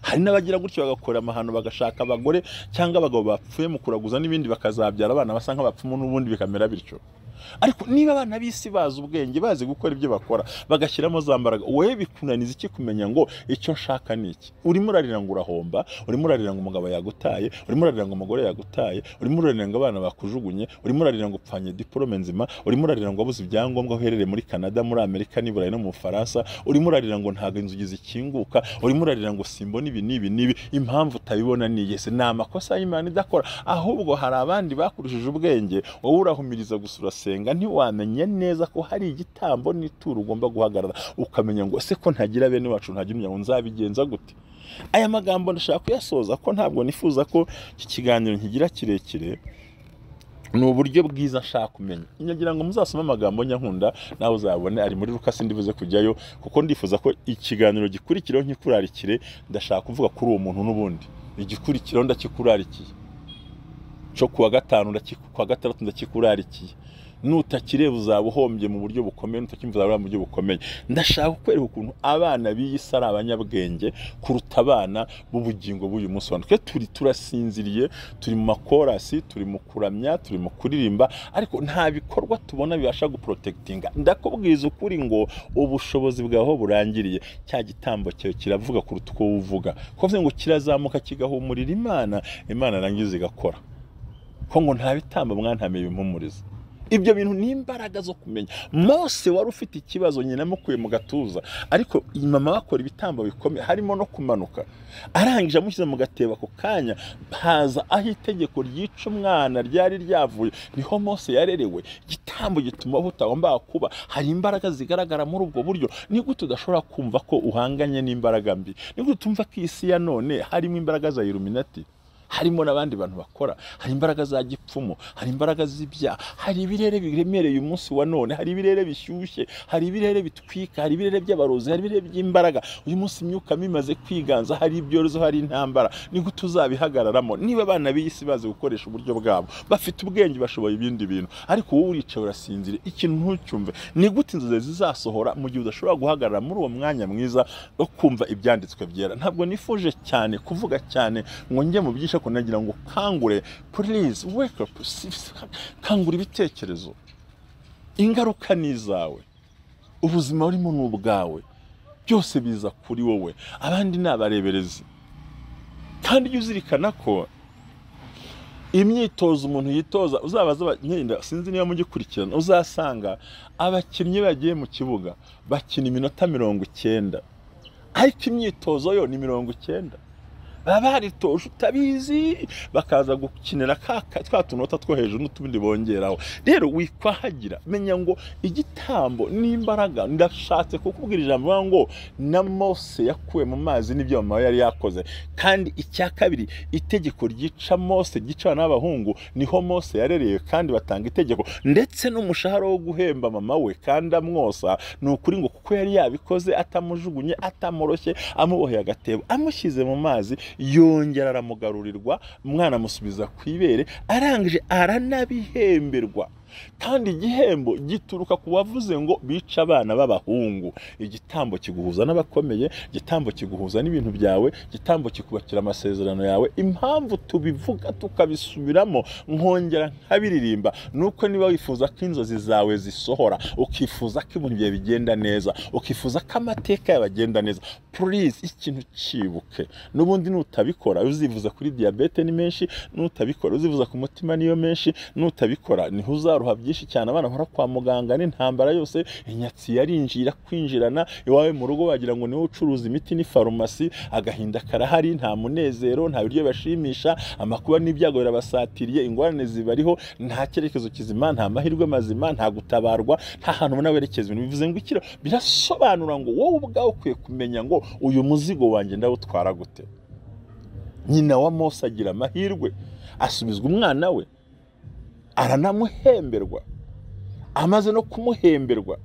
Hari n'abagira gutyo bagakora amahano, bagashaka abagore cyangwa abagabo bapfuye mu kuraguza n'ibindi, bakazabyara abana basa nk'abapfumu n'ubundi bikamera bityo. Ariko niba abana b'isi bazi ubwenge, bazi gukora ibyo bakora, bagashyiramo za mbaraga, wowe bikunaniza iki kumenya ngo icyo nshaka ni iki? Urimo urarira ngo urahomba, urimo urarira ngo umugabo yagutaye, urimo urarira ngo umugore yagutaye, urimo urarira ngo abana bakujugunye, urimo urarira ngo upfanye diplome nzima, urimo urarira ngo abuze ibyangombwa uherereye muri Canada, muri Amerika, n'i Burayi no mu Faransa, urimo urarira ngo ntago inzugi zikinguka, urimo urarira ngo simbona ibi nibi. Impamvu utabibona ni yese, ni amakosa y'Imana idakora. Ahubwo hari abandi bakurishije ubwenge, wowe urahumiriza gusura senga, ntiwamenye neza ko hari igitambo n'ituro ugomba guhagarara, ukamenya ngo se ko ntagira bene wacu, ntagira umenya ngo nzabigenza gute. Aya magambo ndashaka kuyasoza ko ntabwo nifuza ko iki kiganiro nkigira kirekire. Ni uburyo bwiza nshaka kumenya. Nyagira ngo muzasome amagambo nyankunda, nawe uzabone ari muri Luka, sindivuze kujyayo kuko ndifuza ko ikiganiro gikurikiraho nkikurarikire. Ndashaka kuvuga kuri uwo muntu n'ubundi igikurikiraho ndakikurarikiye, cyo kuwa gatanu kuwa gatandatu ndakikurarikiye. Nutakireba uzaba uhombye mu buryo bukomeye, nutakimvuza mu buryo bukomeye. Ndashaka kwereka ukuntu abana b'iyisi ari abanyabwenge kuruta abana b'ubugingo bw'uyu munsi. Twe turasinziriye, turi mu makorasi, turi mu kuramya, turi mu kuririmba, ariko nta bikorwa tubona bibasha guprotectinga. Ndakubwiza ukuri ngo ubushobozi bwaho burangiriye, cya gitambo cyawe kiravuga kuruta uko uvuga. Kuvuze ngo kirazamuka kigahumurira Imana, Imana rangiza igakora. Ko ngo nta bitambo mwantameye bimpumuriza. ibyo bintu ni imbaraga zo kumenya. Mose wari ufite ikibazo nyina mukuye mu gatuza, ariko mama bakora ibitambo bikomeye harimo no kumanuka, arangije amushyize mu gatebo ako kanya haza aho itegeko ryica umwana ryari ryavuye, niho Mose yarerewe. Igitambo gituma utagomba kuba, hari imbaraga zigaragara muri ubwo buryo. Ni gute udashobora kumva ko uhanganye n'imbaraga mbi? Ni gute utumva ko isi ya none harimo imbaraga za Illuminati, harimo n'abandi bantu bakora, hari imbaraga za gipfumu, hari imbaraga z'ibyaha, hari ibirere biremereye umunsi wa none, hari ibirere bishyushye, hari ibirere bitwika, hari ibirere by'abarozi, hari ibirere by'imbaraga. Uyu munsi imyuka mimaze kwiganza, hari ibyorezo, hari intambara. Ni gute uzabihagararamo? Niba abana b'isi bazi gukoresha uburyo bwabo, bafite ubwenge, bashoboye ibindi bintu, ariko wowe uricaye urasinzira, ikintu ntucyumve. Ni gute inzozi zizasohora mu gihe udashobora guhagarara muri uwo mwanya mwiza wo kumva ibyanditswe byera? Ntabwo nifuje cyane kuvuga cyane ngo njye mu byinshi, ko nagira ngo kangure, please wake up, kangura ibitekerezo. Ingaruka ni izawe, ubuzima burimo ni ubwawe, byose biza kuri wowe, abandi ni abareberezi. Kandi ujye uzirikana ko imyitozo umuntu yitoza, uzabaza nkenda sinzi niba mugikurikirana, uzasanga abakinnyi bagiye mu kibuga bakina iminota 90, ariko imyitozo yo ni 90. Baba baritoje utabizi, bakaza gukinira twa tunota two hejuru n'utundi bongeraho. Rero wikwahagira, menya ngo igitambo n'imbaraga. Ndashatse kukubwira ijambo ngo na Mose yakuwe mu mazi n'ibyo mama yari yakoze. Kandi icya kabiri, itegeko ryica Mose, gica n'abahungu, niho Mose yarereye kandi batanga itegeko, ndetse n'umushahara wo guhemba mama we kandi amwosa. Ni ukuri ngo kuko yari yabikoze atamujugunye, atamoroshye, amuboheye agatebo, amushyize mu mazi, yongera aramugarurirwa, umwana amusubiza ku ibere, arangije aranabihemberwa. Kandi igihembo gituruka ku bavuze ngo bica abana b'abahungu. Igitambo kiguhuza n'abakomeye, igitambo kiguhuza n'ibintu byawe, igitambo kikubakira amasezerano yawe. Impamvu tubivuga tukabisubiramo nkongera nkabiririmba, nuko niba wifuza ko inzozi zawe zisohora, ukifuza ko ibintu byawe bigenda neza, ukifuza ko amateka yawe agenda neza, please ikintu cibuke. Nubundi nutabikora uzivuza kuri diabete ni menshi, nutabikora uzivuza ku mutima niyo menshi, nutabikora niho uzaruha byinshi cyane. Abana bahora kwa muganga n'intambara yose, inyatsi yarinjira kwinjirana iwawe mu rugo, wagira ngo niwe ucuruza imiti ni farumasi. Agahinda karahari, nta munezero, nta biryo bashimisha, amakuba n'ibyago birabasatiriye, ingorane zibariho, nta cyerekezo kizima, nta mahirwe mazima, nta gutabarwa, nta hantu ubona werekeza. Ibintu bivuze ngo ikiro birasobanura ngo wowe ubwawe ukwiye kumenya ngo uyu muzigo wanjye ndawutwara gute. Nyina wa Mose agira amahirwe, asubizwa umwana we, aranamuhemberwa. Amaze no kumuhemberwa,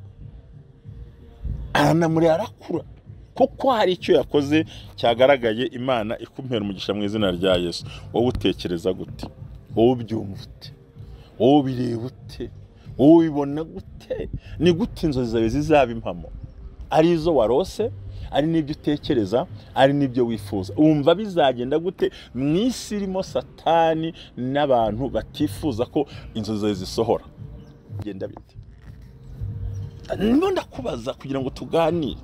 aranamuri arakura, kuko hari icyo yakoze cyagaragaye. Imana ikumpera umugisha mu izina rya Yesu. Wowe utekereza gute? Wowe ubyumva ute? Wowe bireba ute? Wowe ubibona gute? Ni gute inzozi zawe zizaba impamo? Ari izo warose, ari n'ibyo utekereza, ari n'ibyo wifuza. Umva bizagenda gute mu isi irimo Satani n'abantu batifuza ko inzozi zawe zisohora? Genda bite? Niba ndakubaza kugira ngo tuganire,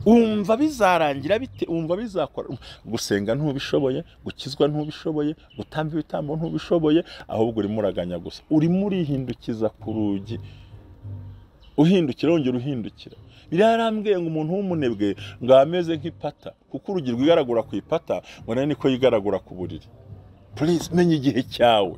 umva bizarangira bite? Umva bizakora? Gusenga ntubishoboye, gukizwa ntubishoboye, gutamba ibitambo ntubishoboye, ahubwo urimo uraganya gusa. Urimo urihindukiza ku rugi, uhindukira wongera uhindukira. Birarambwiye ngo umuntu w'umunebwe ngo ameze nk'ipata, kuko urugi rwigaragura ku ipata ngo nani niko yigaragura ku buriri. Please menya igihe cyawe,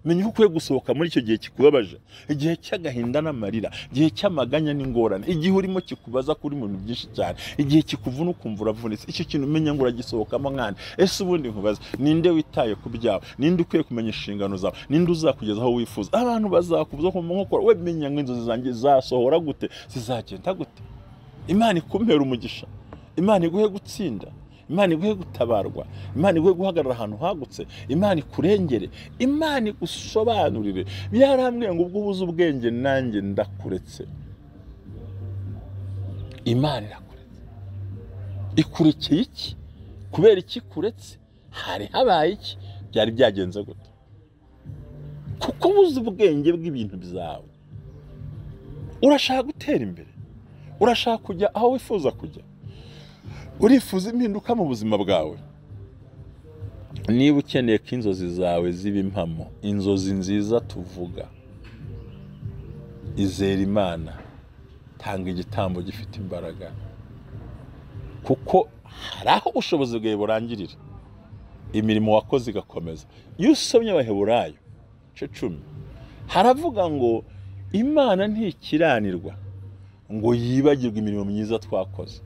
menya uko ukwiye gusohoka muri icyo gihe kikubabaje, igihe cy'agahinda n'amarira, igihe cy'amaganya n'ingorane, igihe urimo kikubaza kuri mu bintu byinshi cyane, igihe kikuvuna ukumva uravunitse. Icyo kintu umenya ngo uragisohokamo nkande. Ese ubundi nkubaza, ninde witaye ku byawe? Ninde ukwiye kumenya inshingano zawe? Ninde uzakugeza aho wifuza? Abantu bazakubuza ko nkokora, we menya ngo inzozi zanjye zasohora gute, zizagenda gute. Imana ikumpera umugisha, Imana iguhe gutsinda, Imana iguhe gutabarwa, Imana iguhe guhagarara ahantu hagutse, Imana ikurengere, Imana igusobanurire. Byarambwiye ngo ubwo ubuze ubwenge nanjye ndakuretse. Imana irakuretse. Ikurekeye iki? Kubera iki kuretse? Hari habaye iki? Byari byagenze gute? Kuko ubuze ubwenge bw'ibintu byawe. Urashaka gutera imbere, urashaka kujya aho wifuza kujya, urifuza impinduka mu buzima bwawe. Niba ukeneye ko inzozi zawe ziba impamo, inzozi nziza tuvuga izera Imana, tanga igitambo gifite imbaraga, kuko hari aho ubushobozi bwawe burangirira, imirimo wakoze igakomeza. Iyo usomye Abaheburayo 10 haravuga ngo Imana ntikiranirwa ngo yibagirwe imirimo myiza twakoze.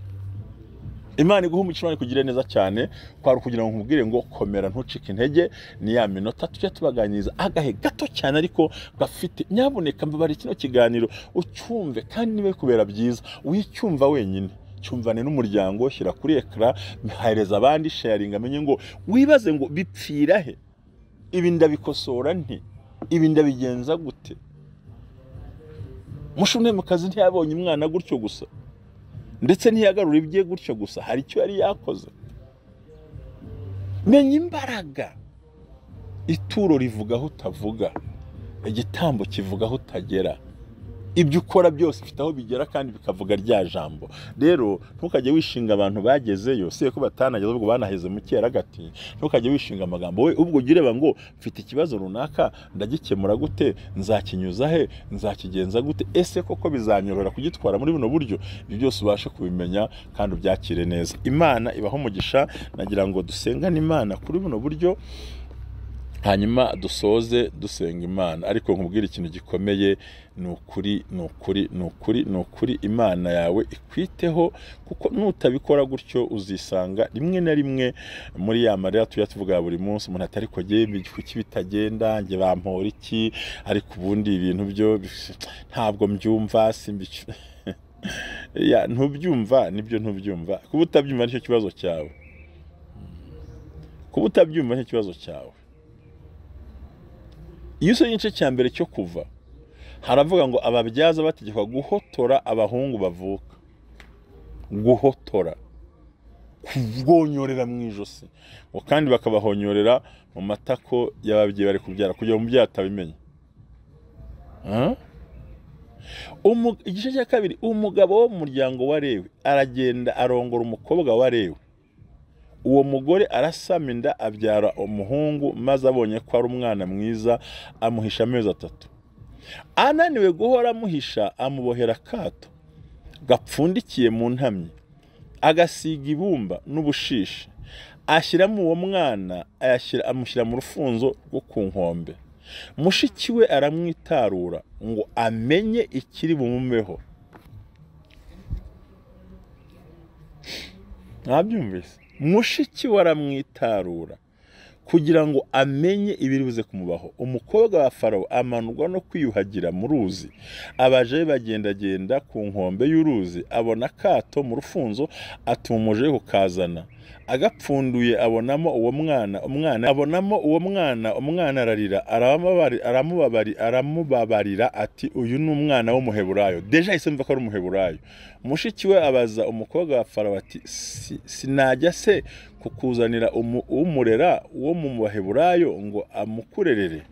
Imana iguhe umugisha kugira neza cyane, kwari kugira ngo nkubwire ngo komera ntucike intege. Ni ya minota tujya tubaganiriza agahe gato cyane ariko gafite, nyaboneka mbabare kino kiganiro ucyumve, kandi nibe kubera byiza wicyumva wenyine, cyumvane n'umuryango, shyira kuri ekara, mhahereza abandi, sharing, amenye ngo wibaze ngo bipfira he, ibi ndabikosora nti, ibi ndabigenza gute. Mushumwe mu kazi ntiyabonye umwana gutyo gusa, ndetse ntiyagarura ibye gutyo gusa, hari icyo yari yakoze. Menya imbaraga. Ituro rivuga aho utavuga, igitambo kivuga aho utagera, ibyo ukora byose bifite aho bigera kandi bikavuga rya jambo. Rero ntukajye wishinga abantu bagezeyo, siye ko batanageze ubwo banaheze mu kera gati. Ntukajye wishinga amagambo, we ubwo ugireba ngo mfite ikibazo runaka, ndagikemura gute, nzakinyuza he, nzakigenza gute, ese koko bizanyorora kugitwara muri buno buryo. Ibyo byose ubashe kubimenya kandi ubyakire neza. Imana ibaho umugisha. Nagira ngo dusengane Imana kuri buno buryo, hanyuma dusoze dusenga Imana. Ariko nkubwira ikintu gikomeye, nukuri Imana yawe ikwiteho, kuko nutabikora gutyo uzisanga rimwe na rimwe muri ya marira tuvuga buri munsi, umuntu atari ko kuki bitagenda, nge bampora iki, ariko ubundi ibintu byo ntabwo mbyumva, ya ntubyumva, nibyo ntubyumva. Kuba utabyumva nicyo kibazo cyawe, kuba utabyumva nicyo kibazo cyawe. Iyo usomye igice cya mbere cyo Kuva, haravuga ngo ababyaza bategekwa guhotora abahungu bavuka, guhotora, kubwonyorera mu ijosi, kandi bakabahonyorera mu matako y'ababyeyi bari kubyara, kugira ngo umubyeyi atabimenya. Igice cya kabiri, umugabo wo mu muryango wa Lewi aragenda arongora umukobwa wa Lewi. Uwo mugore arasama inda, abyara umuhungu, maze abonye ko ari umwana mwiza amuhisha amezi 3. Ananiwe guhora amuhisha, amubohera akato gapfundikiye mu ntamyi, agasiga ibumba n'ubushishi, ashyiramo uwo mwana, amushyira mu rufunzo rwo ku nkombe. Mushiki we aramwitarura ngo amenye ikiri bumumeho. Nabyumvise. Mushiki we aramwitarura kugira ngo amenye ibiri buze kumubaho. Umukobwa wa Farawo amanurwa no kwiyuhagira mu ruzi, abaje bagendagenda ku nkombe y'uruzi, abona akato mu rufunzo, atumuje kukazana. Agapfunduye abonamo uwo mwana, umwana ararira, aramubabarira ati uyu ni umwana w'umuheburayo. Deja isemva ko ari umuheburayo. Mushiki we abaza umukobwa wa Farawo ati sinajya se kukuzanira umurera wo mu baheburayo ngo amukurerere?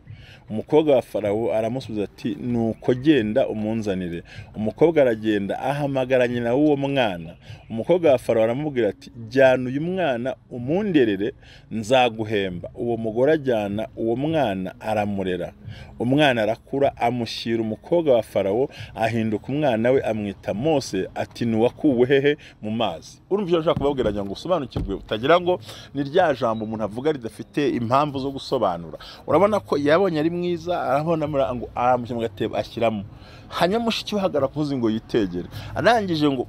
Umukobwa wa Farawo aramusubiza ati nuko genda umunzanire. Umukobwa aragenda ahamagara nyina w'uwo mwana. Umukobwa wa Farawo aramubwira ati jyana uyu mwana umunderere, nzaguhemba. Uwo mugore ajyana uwo mwana aramurera. Umwana arakura, amushyira umukobwa wa Farawo, ahinduka umwana we, amwita Mose, ati nuwakuwe hehe mu mazi. Urumva icyo nshaka kubabwira ngo usobanukirwe, utagira ngo ni rya jambo umuntu avuga ridafite impamvu zo gusobanura. Urabona ko yabonye ari mwiza, arabona ngo aramushyira mu gatebo ashyiramo. Hanyuma mushiki we hagara kuvuza ngo yitegere. Arangije ngo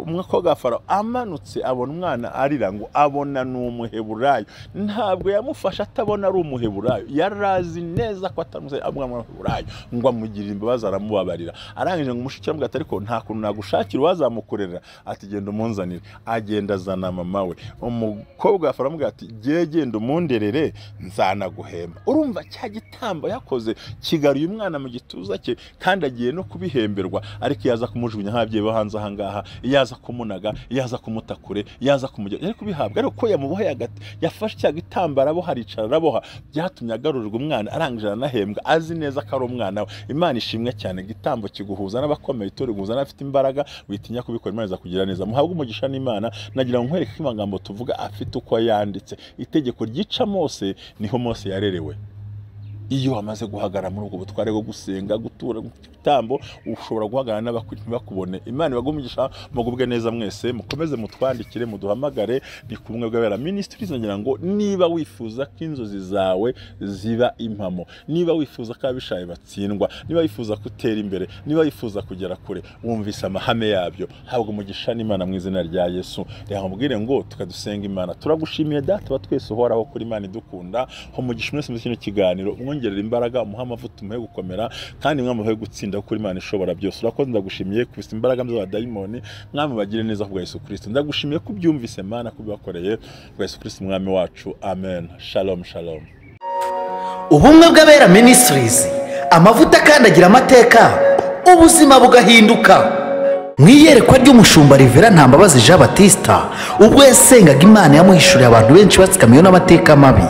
umukobwa wa Farawo amanutse abona umwana arira, ngo abona ni umuheburayo. Ntabwo yamufasha atabona ari umuheburayo, yarazi neza ko atamuze umwana w'umuheburayo, ngo amugirire imbabazi, aramubabarira. Arangije ngo mushiki we ariko nta kuntu nagushakira uwazamukorera, ati genda umunzanire. Agenda azana mama we. Umukobwa wa Farawo aramubwira ati genda umunderere, nzanaguhemba. Urumva cya gitambo yakoze kigaruye umwana mu gituza cye, kandi agiye no kubihemberwa. Ariko yaza kumujugunya nk'ababyeyi bo hanze ahangaha, yaza kumunaga, yaza kumutakure, yaza kumujya, ariko bihabwa. Ariko ko yamuboheye hagati, yafashe cya gitambara bo haricara araboha, byatumye agarurirwa umwana, arangije aranahembwa, azi neza ko ari umwana we. Imana ishimwe cyane. Igitambo kiguhuza n'abakomeye, itorero guhuza n'abafite imbaraga, witinya kubikora, Imana izakugira neza. Muhabwe umugisha n'Imana. Nagira ngo nkwereke ko amagambo tuvuga afite uko yanditse. Itegeko ryica Mose niho Mose yarerewe. iyo wamaze guhagarara muri ubwo butware bwo gusenga gutura igitambo ushobora guhagarara n'abakubone. Imana ibagumugisha mugubwe neza mwese, mukomeze mutwandikire muduhamagare. Ni kumwe bw'abera ministries ngira ngo niba wifuza ko inzozi zawe ziba impamo, niba wifuza ko abishaye batsindwa, niba wifuza kutera imbere, niba wifuza kugera kure, wumvise amahame yabyo, habwa umugisha n'Imana mu izina rya Yesu. Reka mubwire ngo tukadusenga Imana. Turagushimiye data wa twese uhoraho kuri Imana idukunda, umugisha mwese mu kino kiganiro, umwongerera imbaraga, umuha amavuta, umuhe gukomera kandi mwamuhe gutsinda kuri Imana ishobora byose. Urakoze, ndagushimiye kubisa imbaraga z'abadayimoni, mwami bagire neza kubwa Yesu Kristo. Ndagushimiye kubyumvise Mana, kubibakoreye kubwa Yesu Kristo mwami wacu, amen. Shalom shalom. Ubumwe bw'abera ministries, amavuta akandagira amateka, ubuzima bugahinduka. Mwiyerekwa ry'umushumba Rivera Ntambabazi Jean Baptista ubwo yasengaga Imana yamuhishuriye abantu benshi batsikamiye n'amateka mabi,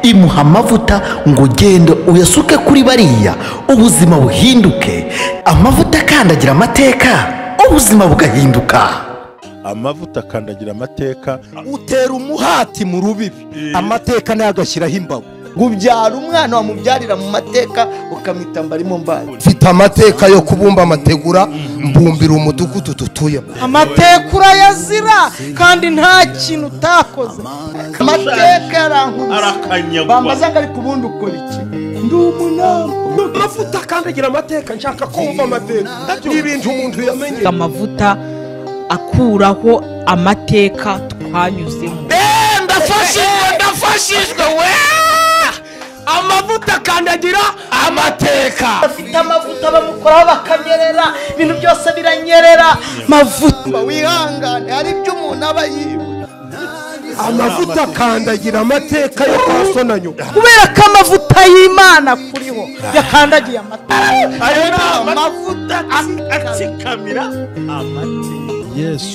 imuha amavuta ngo genda uyasuke kuri bariya ubuzima buhinduke. Amavuta akandagira amateka, ubuzima bugahinduka. Amavuta akandagira amateka, utera umuhati mu rubibi, amateka nayo agashyiraho imbago. Gubyara umwana wamubyarira mu mateka ukamita mbarimo mbaye. Mfite amateka yo kubumba amategura, mbumbira umudugudu tutuyemo. Amateka urayazira kandi nta kintu utakoze. Amateka arakanyagwa. Bambaza ngo ari kubundi ukora iki? Ndi umunama. Amavuta akandagira amateka, nshaka kumva amateka. N'ibintu umuntu yamenye. Amavuta akuraho amateka twanyuzemo. Ndafashijwe we! Amavuta akandagira amateka. Afite amavuta bamukoraho bakanyerera, ibintu byose biranyerera. Mavuta wihangane, hari ibyo umuntu aba yibuka. Amavuta akandagira amateka yo kwasonanyo. kubera ko amavuta y'Imana kuriho yakandagiye amateka. Ayo ni amavuta atsikamira amate. Yesu.